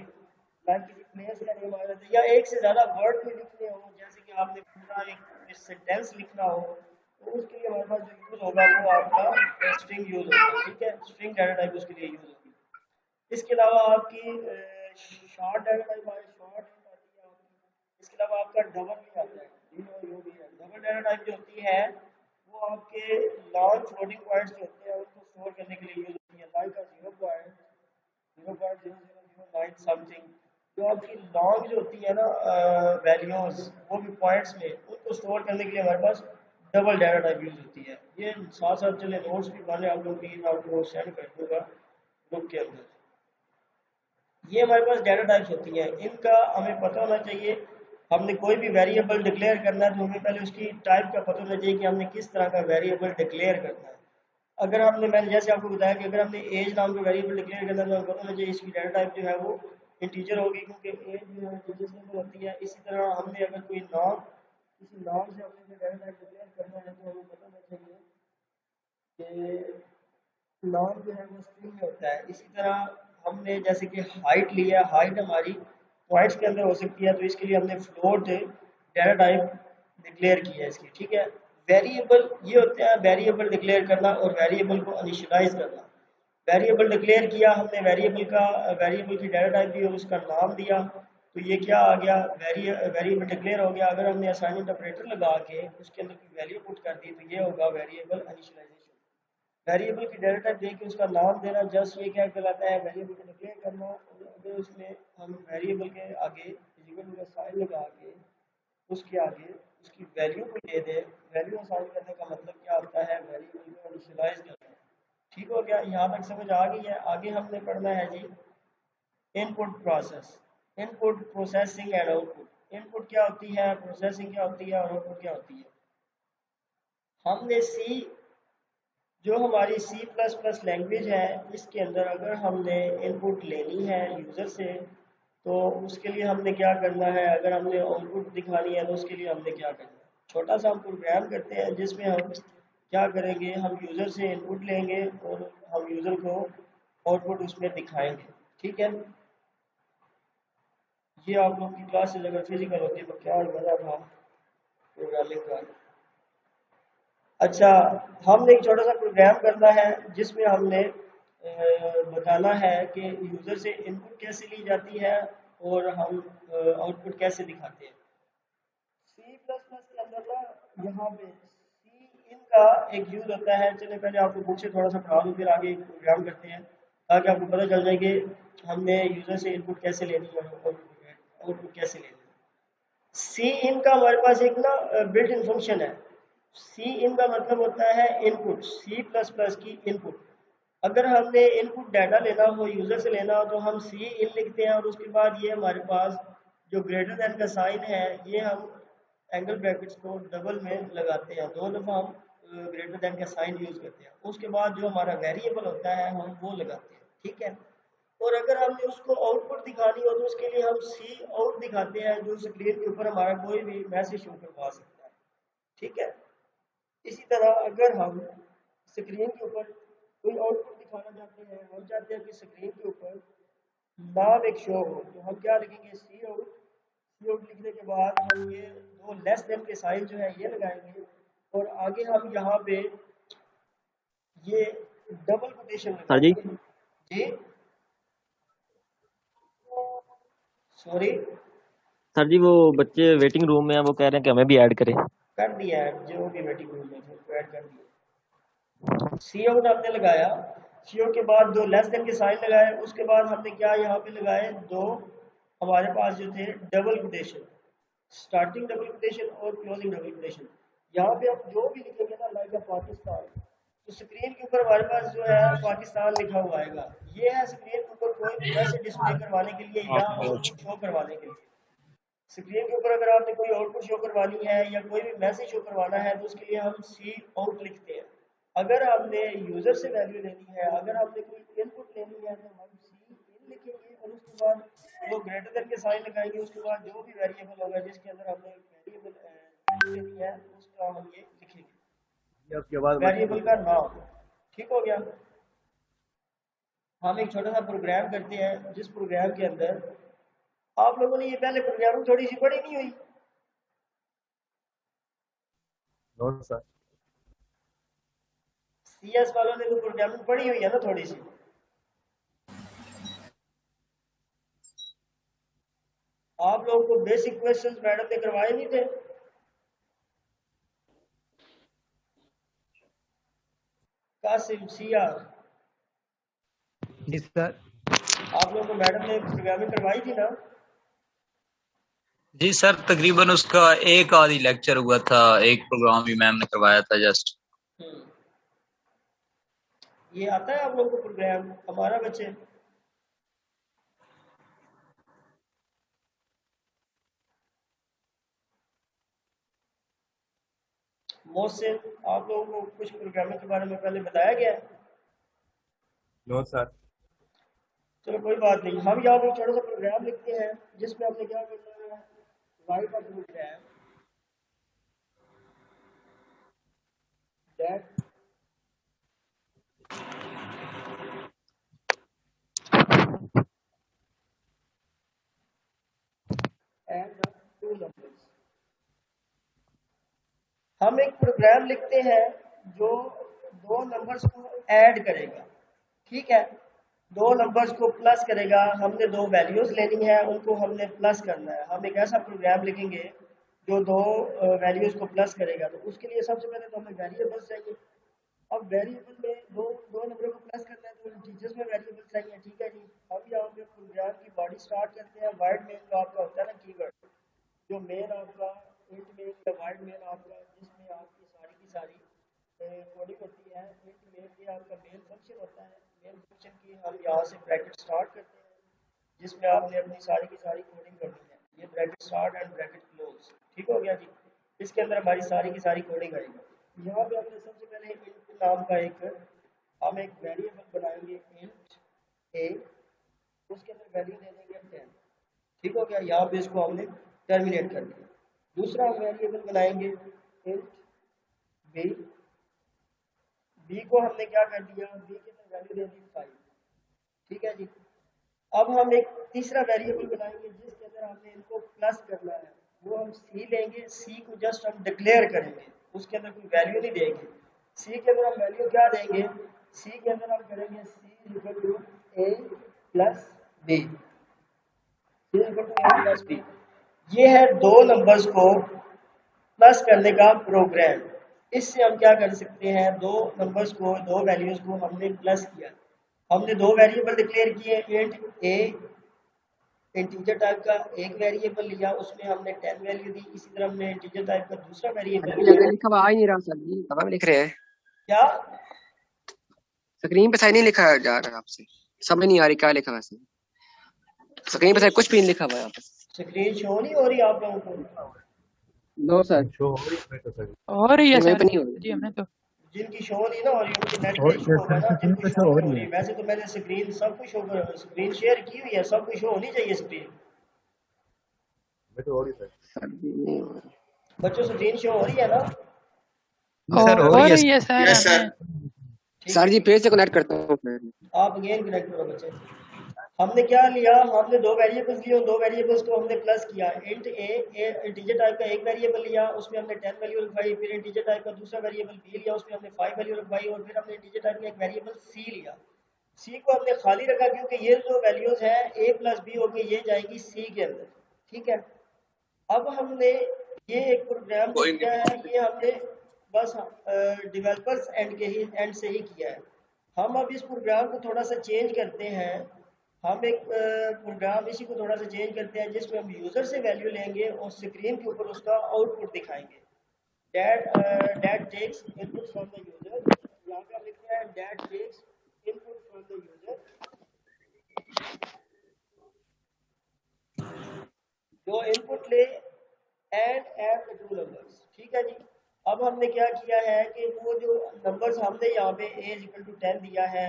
लाइक किसी प्लेस का नेम आ जाता है, या एक से ज्यादा वर्ड भी लिखने हो, जैसे कि आपने पूरा एक सेंटेंस लिखना हो, तो उसके लिए हमारे पास जो यूज होगा वो आपका स्ट्रिंग यूज होगा। ठीक है, स्ट्रिंग डाटा टाइप उसके लिए यूज होगी। इसके अलावा आपकी शॉर्ट डाटा टाइप आती है आपकी। इसके अलावा आपका डबल भी आता है, डबल डाटा टाइप जो होती है वो आपके लॉन्ग फ्लोटिंग पॉइंट्स जो होते हैं उनको स्टोर करने के लिए यूज होती है। लाइक 0.0009 समथिंग, जो आपकी लॉन्ग जो होती है ना वैल्यूज, वो भी पॉइंट्स में, उनको स्टोर करने के लिए हमारे पास डबल डाटा टाइप यूज होती है। ये साथ साथ चले नोट्स भी बने आप लोगों की, मैं आपको सेंड कर दूंगा ग्रुप के अंदर। ये हमारे पास डाटा टाइप्स होती हैं, इनका हमें पता होना चाहिए। हमने कोई भी वेरिएबल डिक्लेयर करना है तो हमें पहले उसकी टाइप का पता होना चाहिए कि हमने किस तरह का वेरिएबल डिक्लेयर करना है। अगर हमने, मैंने जैसे आपको बताया कि अगर हमने एज नाम का वेरिएबल डिक्लेयर करना है तो हमें पता होना चाहिए इसकी डाटा टाइप जो है वो इंटीजर होगी, क्योंकि एज जो है इंटीजर सिंबल होती है। इसी तरह हमने अगर कोई नाम, किसी नाम से हमने डाटा टाइप डिक्लेयर करना है तो हमें पता होना चाहिए कि नाम जो है वो स्ट्रिंग में होता है। इसी तरह हमने जैसे कि हाइट लिया, हाइट हमारी पॉइंट्स के अंदर हो सकती है, तो इसके लिए हमने फ्लोट डाटा टाइप डिक्लेयर किया है इसकी। ठीक है, वेरिएबल ये होते हैं, वेरिएबल डिक्लेयर करना और वेरिएबल को इनिशियलाइज करना। वेरिएबल डिक्लेयर किया हमने, वेरिएबल की डाटा टाइप दी और उसका नाम दिया, तो ये क्या आ गया, वेरिएबल डिक्लेयर हो गया। अगर हमने असाइनमेंट ऑपरेटर लगा के उसके अंदर कोई वैल्यू पुट कर दी तो ये होगा वेरिएबल इनिशियलाइजेशन। वेरिएबल की डाटा टाइप देके उसका नाम देना, जस्ट ये क्या कहलाता है, वेरिएबल को डिक्लेयर करना। और अगर उसमें हम वेरिएबल के आगे इक्वल टू का साइन लगा के उसके आगे उसकी वैल्यू को दे दे, वैल्यू असाइन करने का मतलब क्या होता है, वेरिएबल को इनिशियलाइज करना। ठीक हो गया, यहाँ तक समझ आ गई है। आगे हमने पढ़ना है जी input process, input processing and output. Input क्या होती है, प्रोसेसिंग क्या होती है और आउटपुट क्या होती है। हमने सी, जो हमारी C++ लैंग्वेज है, इसके अंदर अगर हमने इनपुट लेनी है यूज़र से तो उसके लिए हमने क्या करना है, अगर हमने आउटपुट दिखानी है तो उसके लिए हमने क्या करना है, छोटा सा हम प्रोग्राम करते हैं जिसमें हम क्या करेंगे, हम यूज़र से इनपुट लेंगे और हम यूज़र को आउटपुट उसमें दिखाएंगे। ठीक है, ये आप लोग की क्लासेज अगर फिजिकल होती है तो क्या मज़ा था प्रोग्रामिंग का। अच्छा, हमने एक छोटा सा प्रोग्राम करना है जिसमें हमने बताना है कि यूज़र से इनपुट कैसे ली जाती है और हम आउटपुट कैसे दिखाते हैं। C++ के अंदर ना यहाँ पे सी इन का एक यूज होता है। चलिए पहले आपको बुक से थोड़ा सा पढ़ा दूँ, फिर आगे प्रोग्राम करते हैं ताकि आपको पता चल जाए कि हमने यूज़र से इनपुट कैसे लेनी है और आउटपुट कैसे लेनी है। सी इन का हमारे पास एक ना बिल्ट इन फंक्शन है। सी इन का मतलब होता है इनपुट, C++ की इनपुट। अगर हमने इनपुट डाटा लेना हो, यूज़र से लेना हो, तो हम सी इन लिखते हैं और उसके बाद ये हमारे पास जो ग्रेटर देन का साइन है ये हम एंगल ब्रैकेट्स को डबल में लगाते हैं, दो दफ़ा हम ग्रेटर देन का साइन यूज़ करते हैं। उसके बाद जो हमारा वेरिएबल होता है हम वो लगाते हैं। ठीक है, और अगर हमने उसको आउटपुट दिखानी हो तो उसके लिए हम सी आउट दिखाते हैं, जो स्क्रीन के ऊपर हमारा कोई भी मैसेज शो करवा सकता है। ठीक है, इसी तरह अगर हम स्क्रीन के ऊपर कोई आउटपुट दिखाना चाहते हैं, हम चाहते हैं कि स्क्रीन के ऊपर नाम एक शो हो, तो हम क्या लिखेंगे, सी आउट। सी आउट लिखने के बाद हम ये दो लेस देन के साइन जो है ये लगाएंगे और आगे हम यहाँ पे ये डबल कोटेशन सर जी लगाएंगे। जी सॉरी, सर जी वो बच्चे वेटिंग रूम में हैं, वो कह रहे हैं कि हमें भी ऐड करें। कर दिया है, जो भी वेटिंग रूम में थे उसको ऐड कर दिया। सी आउट आपने लगाया, सी आउट के बाद दो लेस देन के साइन लगाए, उसके बाद हमने क्या यहाँ पे लगाए, दो हमारे पास जो थे double quotation, starting double quotation और क्लोजिंग डबल कोटेशन। यहाँ पे आप जो भी लिखेंगे ना, लाइक पाकिस्तान, तो स्क्रीन के ऊपर हमारे पास जो है पाकिस्तान लिखा हुआ आएगा। ये है स्क्रीन के ऊपर कोई भी मैसेज डिस्प्ले करवाने के लिए या आउटपुट शो करवाने के लिए। स्क्रीन के ऊपर अगर आपने कोई आउटपुट शो करवानी है या कोई भी मैसेज शो करवाना है तो उसके लिए हम सी आउट लिखते हैं। अगर आपने यूजर से वैल्यू लेनी है, अगर आपने कोई इनपुट लेनी है, तो हम सी इन लिखेंगे और उसके बाद वो ग्रेटर देन के साइन लगाएंगे, उसके बाद जो भी वेरिएबल होगा जिसके अंदर हमने वेरिएबल वैल्यू लेनी है उसका हम ये लिखेंगे, ये आपकी आवाज वेरिएबल का नाम। ठीक हो गया। हम एक छोटा सा प्रोग्राम करते हैं जिस प्रोग्राम के अंदर आप लोगों ने ये पहले प्रोग्रामिंग थोड़ी सी पढ़ी नहीं हुई? No sir. सीएस वालों ने तो प्रोग्रामिंग पढ़ी हुई है ना थोड़ी सी। आप लोगों को बेसिक क्वेश्चंस मैडम ने करवाए नहीं थे? कासिम सियार, जी सर। आप लोगों को मैडम ने प्रोग्रामिंग करवाई थी ना? जी सर, तकरीबन उसका एक आधी लेक्चर हुआ था, एक प्रोग्राम भी मैम ने करवाया था जस्ट। ये आता है आप लोगों को प्रोग्राम? हमारा बच्चे मोहसिन, आप लोगों को कुछ प्रोग्रामिंग के बारे में पहले बताया गया है? No sir. चलो कोई बात नहीं, हम यहाँ पर छोटा सा प्रोग्राम लिखते हैं जिसमें हमने क्या करना है, वाई का program that and the two numbers. हम एक प्रोग्राम लिखते हैं जो दो नंबर्स को ऐड करेगा, ठीक है, दो नंबर्स को प्लस करेगा। हमने दो वैल्यूज लेनी है, उनको हमने प्लस करना है। हम एक ऐसा प्रोग्राम लिखेंगे जो दो वैल्यूज को प्लस करेगा। तो उसके लिए सबसे पहले तो हमें वेरिएबल्स चाहिए। अब वेरिएबल में दो नंबरों को प्लस करना है तो इंटीजर्स में वेरिएबल चाहिए, ठीक है जी। अब यहाँ पे प्रोग्राम की बॉडी स्टार्ट करते हैं। वाइड मेन का आपका होता है ना कीवर्ड, जो मेन आपका इंट मेन या वाइड मेन आपका, जिसमें आपकी सारी की सारी कोडिंग होती है। इंट मेन ये आपका मेन फंक्शन होता है। मेन फंक्शन की हम यहाँ से ब्रैकेट स्टार्ट करते हैं जिसमें आपने अपनी सारी की सारी कोडिंग करनी है। ये bracket start and bracket close, ठीक हो गया जी। इसके अंदर हमारी सारी की सारी कोडिंग आएगी। यहाँ पे हमने सबसे पहले इंट नाम का हम एक वेरिएबल बनाएंगे इंट ए, उसके अंदर वैल्यू दे देंगे 10, ठीक हो गया। यहाँ पे इसको हमने टर्मिनेट कर दिया। दूसरा हम वेरिएबल बनाएंगे इंट बी, बी को हमने क्या कर दिया, बी के अंदर वैल्यू दे दी 5, ठीक है जी। अब हम एक तीसरा वेरिएबल बनाएंगे जिसके अंदर हमने इनको प्लस करना है। वो हम सी लेंगे, सी को जस्ट हम डिक्लेयर करेंगे, उसके अंदर कोई वैल्यू नहीं देंगे। सी के अंदर हम वैल्यू क्या देंगे, सी के अंदर हम करेंगे C equal to A plus B, C equal to A plus B. ये है दो नंबर्स को प्लस करने का प्रोग्राम। इससे हम क्या कर सकते हैं, दो नंबर्स को, दो वैल्यूज को हमने प्लस किया। हमने दो वेरिएबल डिक्लेयर किए, इंट ए इंटीजर टाइप का एक वेरिएबल लिया, उसमें हमने 10 वैल्यू दी। इसी तरह हमने इंटीजर टाइप का दूसरा वेरिएबल लिया। लिखा हुआ आ ही नहीं रहा सर जी, कहाँ लिख रहे हैं? क्या स्क्रीन पे सही नहीं लिखा जा रहा, आपसे समझ नहीं आ रही क्या लिखा हुआ है। स्क्रीन पे कुछ भी नहीं लिखा हुआ है। स्क्रीन शो नहीं हो रही आप लोगों को? नो सर, शो हो रही है तो सर। हो रही है मेरे सर पे नहीं हो रही जी, हमने तो जिनकी शो नहीं ना हो रही उनकी नेट का इशू होगा ना, जिनको शो हो रही है। वैसे तो मैंने स्क्रीन सब कुछ स्क्रीन शेयर की हुई है, सब कुछ होनी चाहिए स्क्रीन। मैं तो हो रही सर। सर जी नहीं हो रही। बच्चों स्क्रीन शो हो रही है ना? सर हो रही है सर। Yes sir. सर जी फिर से कनेक्ट करता हूँ फिर। आप अगेन कनेक्ट करो बच्चे। हमने क्या लिया, हमने दो वेरिएबल्स लिए, दो वेरिएबल्स को हमने प्लस किया। इंट ए इंटीजर टाइप का एक वेरिएबल लिया, उसमें हमने 10 वैल्यू रखवाई। फिर इंटीजर टाइप का दूसरा वेरिएबल बी लिया, उसमें हमने 5 वैल्यू रखवाई। और फिर हमने इंटीजर टाइप का एक वेरिएबल सी लिया। सी को हमने खाली रखा क्योंकि ये जो वैल्यूज हैं ए प्लस बी होगी, ये जाएगी सी के अंदर, ठीक है। अब हमने ये एक प्रोग्राम किया है, ये हमने बस डेवलपर्स एंड से ही किया है। हम अब इस प्रोग्राम को थोड़ा सा चेंज करते हैं। हम एक प्रोग्राम इसी को थोड़ा सा चेंज करते हैं जिसमें हम यूजर से वैल्यू लेंगे और स्क्रीन के ऊपर उसका आउटपुट दिखाएंगे। that takes input from the user। यहाँ पे हम लिखते हैं that takes input from the user, जो इनपुट ले and add the two numbers, ठीक है जी। अब हमने क्या किया है कि वो जो नंबर्स हमने यहाँ पे a इक्वल टू 10 दिया है,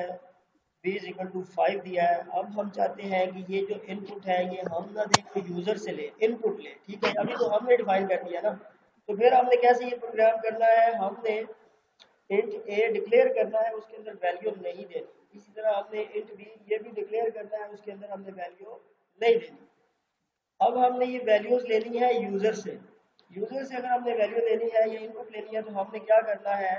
b इक्वल टू 5 दिया है, अब हम चाहते हैं कि ये जो इनपुट है ये हम ना दें यूजर से ले, इनपुट ले, ठीक है, अभी तो हमने डिफाइन कर दिया ना। तो फिर हमने कैसे ये प्रोग्राम करना है, हमने इंट a डिक्लेयर करना है, उसके अंदर वैल्यू नहीं देनी। इसी तरह हमने इंट b ये भी डिक्लेयर करना है, उसके अंदर हमने वैल्यू नहीं देनी। अब हमने ये वैल्यूज लेनी है यूजर से। यूजर से अगर हमने वैल्यू लेनी है या इनपुट लेनी है तो हमने क्या करना है,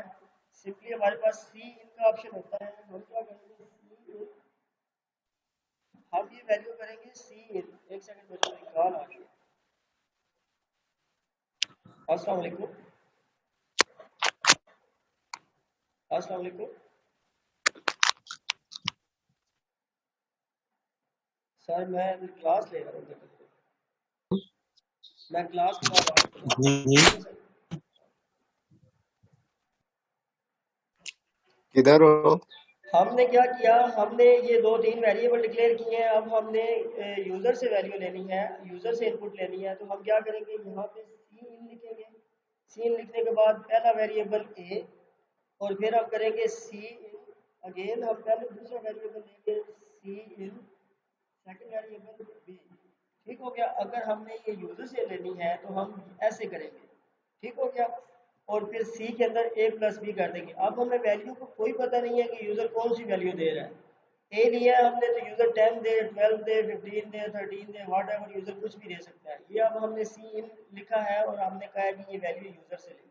सिंपली हमारे पास सी इन का ऑप्शन होता है, हम क्या करेंगे सी इन, हम ये वैल्यू करेंगे सी इन। एक सेकंड बच्चों में कॉल आ गई। अस्सलाम वालेकुम, अस्सलाम वालेकुम सर, मैं क्लास ले रहा हूँ, मैं क्लास के बाद आपको किधर हो? हमने क्या किया, हमने ये 2-3 वेरिएबल डिक्लेयर किए हैं। अब हमने यूजर से वैल्यू लेनी है, यूजर से इनपुट लेनी है, तो हम क्या करेंगे, यहाँ पे सी इन लिखेंगे। सी इन लिखने के बाद पहला वेरिएबल ए, और फिर हम करेंगे सी इन अगेन, हम पहले दूसरा वेरिएबल लेंगे सी इन, सेकंड वेरिएबल बी। ठीक हो गया। अगर हमने ये यूजर से लेनी है तो हम ऐसे करेंगे, ठीक हो गया। और फिर सी के अंदर ए प्लस बी कर देंगे। अब हमें वैल्यू को कोई पता नहीं है कि यूजर कौन सी वैल्यू दे रहा है। ए लिया है हमने तो user 10 they, 12 they, 15 they, 13 they, what ever, user कुछ भी दे सकता है। ये अब हमने सी इन लिखा है और हमने कहा है कि ये वैल्यू यूजर से ले।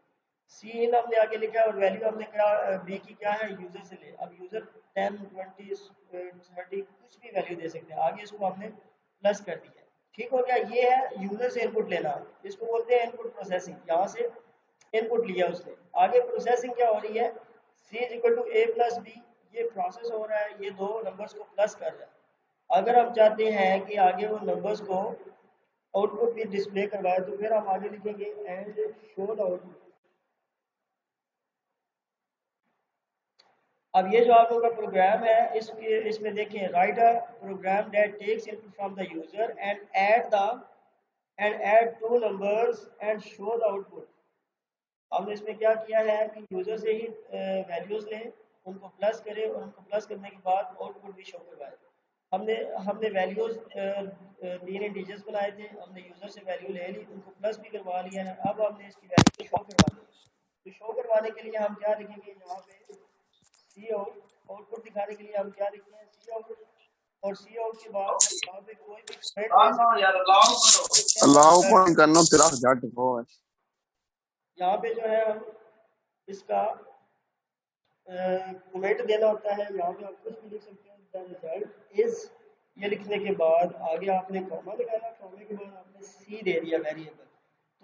सी इन हमने आगे लिखा है और वैल्यू हमने क्या बी की क्या है, यूजर से ले। अब यूजर 10, 20, 30 कुछ भी वैल्यू दे सकते हैं, आगे इसको हमने प्लस कर दिया। ठीक हो गया। ये है यूजर से इनपुट लेना, इसको बोलते हैं इनपुट प्रोसेसिंग। यहाँ से इनपुट लिया उसने, आगे प्रोसेसिंग क्या हो रही है, C is equal to A plus B, ये प्रोसेस हो रहा है, ये दो नंबर्स को प्लस कर रहा है। अगर हम चाहते हैं कि आगे वो नंबर्स को आउटपुट भी डिस्प्ले करवाए तो फिर हम आगे लिखेंगे एंड शो द आउटपुट। अब ये जो आप लोगों का प्रोग्राम है, इसमें देखें, write a program that takes input from the user and add two numbers and show the output. हमने इसमें क्या किया है कि यूजर से ही वैल्यूज लें, उनको प्लस करें और उनको प्लस करने के बाद आउटपुट भी शो करवाएं। हमने वैल्यूज 3 इंटीजर्स बनाए थे, हमने यूजर से वैल्यू ले ली, उनको प्लस भी करवा लिया है। अब हमने इसकी वैल्यू शो करवानी है, तो शो करवाने के लिए हम क्या लिखेंगे, यहाँ पे सी आउट, आउटपुट दिखाने के लिए हम क्या लिखते हैं, सी आउट। और सी आउट के बाद यहाँ पे कोई भी अलाउ कौन करना तेरा जट को है। यहाँ पे जो है हम इसका कमेंट देना होता है। यहाँ पे आप कुछ भी लिख सकते हैं, द रिजल्ट इज, ये लिखने के बाद आगे आपने कॉमा लगाया, कॉमे के बाद आपने सी दे दिया वेरिएबल।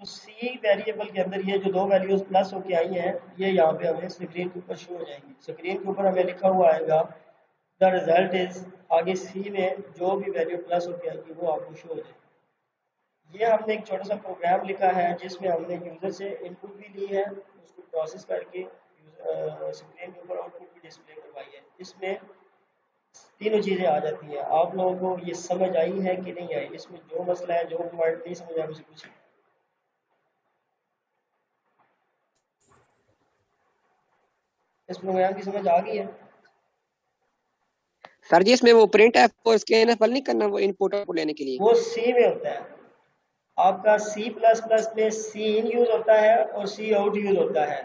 तो सी वेरिएबल के अंदर ये जो दो वैल्यूज प्लस होके आई हैं, ये यहाँ पे हमें स्क्रीन के ऊपर शो हो जाएंगी। स्क्रीन के ऊपर हमें लिखा हुआ आएगा द रिजल्ट इज, आगे सी में जो भी वैल्यू प्लस होके आएगी वो आपको शो हो जाएगी। ये हमने एक छोटा सा प्रोग्राम लिखा है जिसमें हमने यूजर से इनपुट भी ली है, उसको प्रोसेस करके स्क्रीन के ऊपर आउटपुट भी डिस्प्ले करवाई है। इसमें तीनों चीज़ें आ जाती हैं। आप लोगों को ये समझ आई है कि नहीं आई, इसमें जो मसला है, जो पॉइंट नहीं समझ आया मुझे पूछिए। इस प्रोग्राम की समझ आ गई है? सर जी इसमें वो प्रिंट एफ और स्कैनएफ नहीं करना, वो इनपुट आउटपुट लेने के लिए वो सी में होता है। आपका सी प्लस प्लस में सी इन यूज होता है और सी आउट यूज होता है।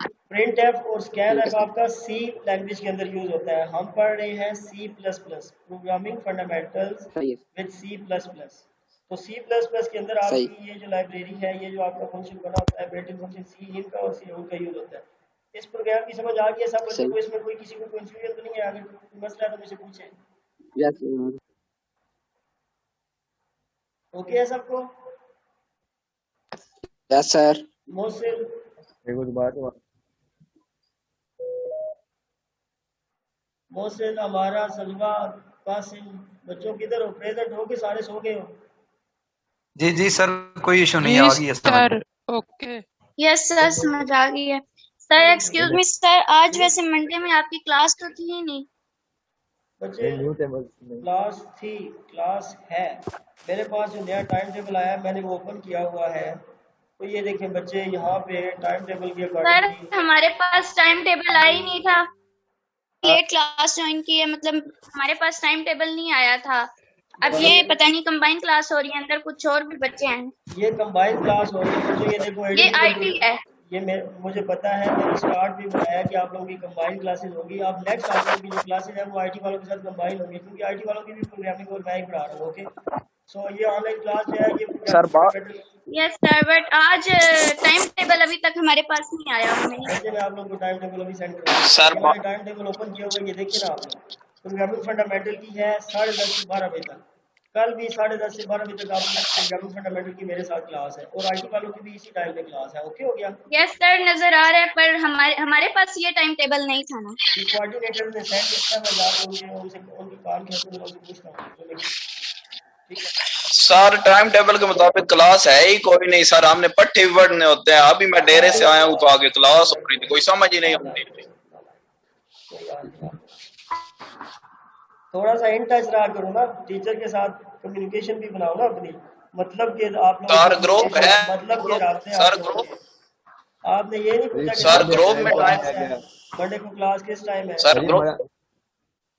प्रिंट एफ और स्कैन एफ आपका सी लैंग्वेज के अंदर यूज होता है। हम पढ़ रहे हैं C plus plus, programming fundamentals with C plus plus. तो सी प्लस प्लस के अंदर आपकी ये जो लाइब्रेरी है, ये जो आपका फंक्शन बना होता है, बिल्ट इन फंक्शन सी इन का और सी आउट का यूज होता है। इस प्रोग्राम की समझ आ गई है सब बच्चों को? इसमें कोई किसी को कंफ्यूजन तो नहीं है? अगर कोई मसला है तो मुझे पूछें। यस ओके है सबको? Yes sir. मोहसिन, मोहसिन, हमारा सलवा, कासिम, बच्चों किधर हो? प्रेजेंट हो कि सारे सो गए हो? जी जी सर, कोई इशू नहीं, आ गई है सर। ओके, यस सर, समझ आ गई है। सर एक्सक्यूज मी सर, आज वैसे मंडे में आपकी क्लास तो थी ही नहीं। बच्चे क्लास थी, क्लास है। मेरे पास जो नया टाइम टेबल आया है मैंने वो ओपन किया हुआ है। तो ये देखें बच्चे यहाँ पे टाइम टेबल के सर अकॉर्डिंग हमारे पास टाइम टेबल आया ही नहीं था, लेट क्लास ज्वाइन की है, मतलब हमारे पास टाइम टेबल नहीं आया था। अब ये पता नहीं कंबाइन क्लास हो रही है, अंदर कुछ और भी बच्चे हैं। ये कंबाइन क्लास हो रही है बच्चों, ये देखो ये आईटी है। ये मुझे पता है, मैंने स्टार्ट भी बताया कि आप लोगों की कंबाइन क्लासेस होगी। आप नेक्स्ट आप लोगों की जो क्लासेस है वो आईटी वालों के साथ कंबाइन होगी, क्योंकि आईटी वालों की भी प्रोग्रामिंग और मैं ही पढ़ा रहा हूँ। ओके, सो ये ऑनलाइन क्लास जो है ये यस सर, बट आज टाइम टेबल अभी तक हमारे पास नहीं आया। हमें मैं आप लोगों को टाइम टेबल अभी सेंड करूँगा। सर मैंने टाइम टेबल ओपन किया हुआ है, ये देखिए ना आप लोग। प्रोग्रामिंग फंडामेंटल की है 10:30 से 12 बजे तक, कल भी 10:30 से 12 बजे तक आपकी प्रोग्रामिंग फंडामेंटल की मेरे साथ क्लास है, और आईटी वालों की भी इसी टाइम पे क्लास है। ओके हो गया? यस सर, नजर आ रहा है, पर हमारे पास ये टाइम टेबल नहीं था ना। कोऑर्डिनेटर ने सेंड किया, मैं जाकर उनसे उनकी काम किया तो उनसे पूछता हूँ। ठीक है सर, टाइम टेबल के मुताबिक क्लास है ही कोई नहीं सर, हमने पट्टे भी पढ़ने होते हैं। अभी मैं डेरे से आया हूँ तो आगे क्लास हो रही थी, कोई समझ ही नहीं आती। थोड़ा सा इन टच रहा करो ना, टीचर के साथ कम्युनिकेशन भी बनाओ ना अपनी, मतलब के आप लोग सर ग्रुप है, मतलब के रास्ते सर ग्रुप, आपने ये नहीं पूछा सर ग्रुप में मंडे को क्लास किस टाइम है? सर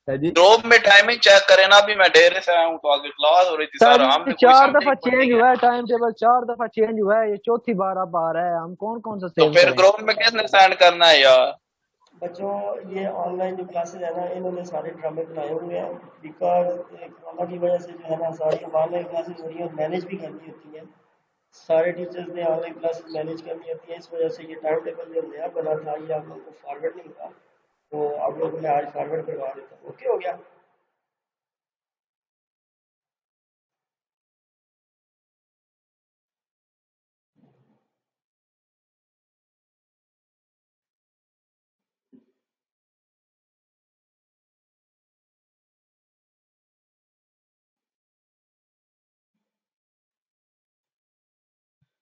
ग्रुप में टाइमिंग चेक करें ना। अभी मैं डेरे से आया हूँ तो आगे क्लास हो रही थी सर। हमने 4 दफा चेंज हुआ है टाइम टेबल, 4 दफा चेंज हुआ है, ये चौथी बार अब आ रहा है। हम कौन कौन सा तो फिर ग्रुप में किसने सेंड करना है यार? बच्चों ये ऑनलाइन जो क्लासेस है ना, इन्होंने सारे ड्रामे बनाए हुए हैं, बिकॉज कोरोना की वजह से जो है ना सारी ऑनलाइन क्लासेस हो रही है, मैनेज भी करनी होती है। सारे टीचर्स ने ऑनलाइन क्लासेस मैनेज करनी होती है, इस वजह से ये टाइम टेबल जो नया बना था ये आप लोगों को फॉरवर्ड नहीं हुआ, तो आप लोगों को मैं आज फॉरवर्ड करवा देता हूँ। ओके हो गया?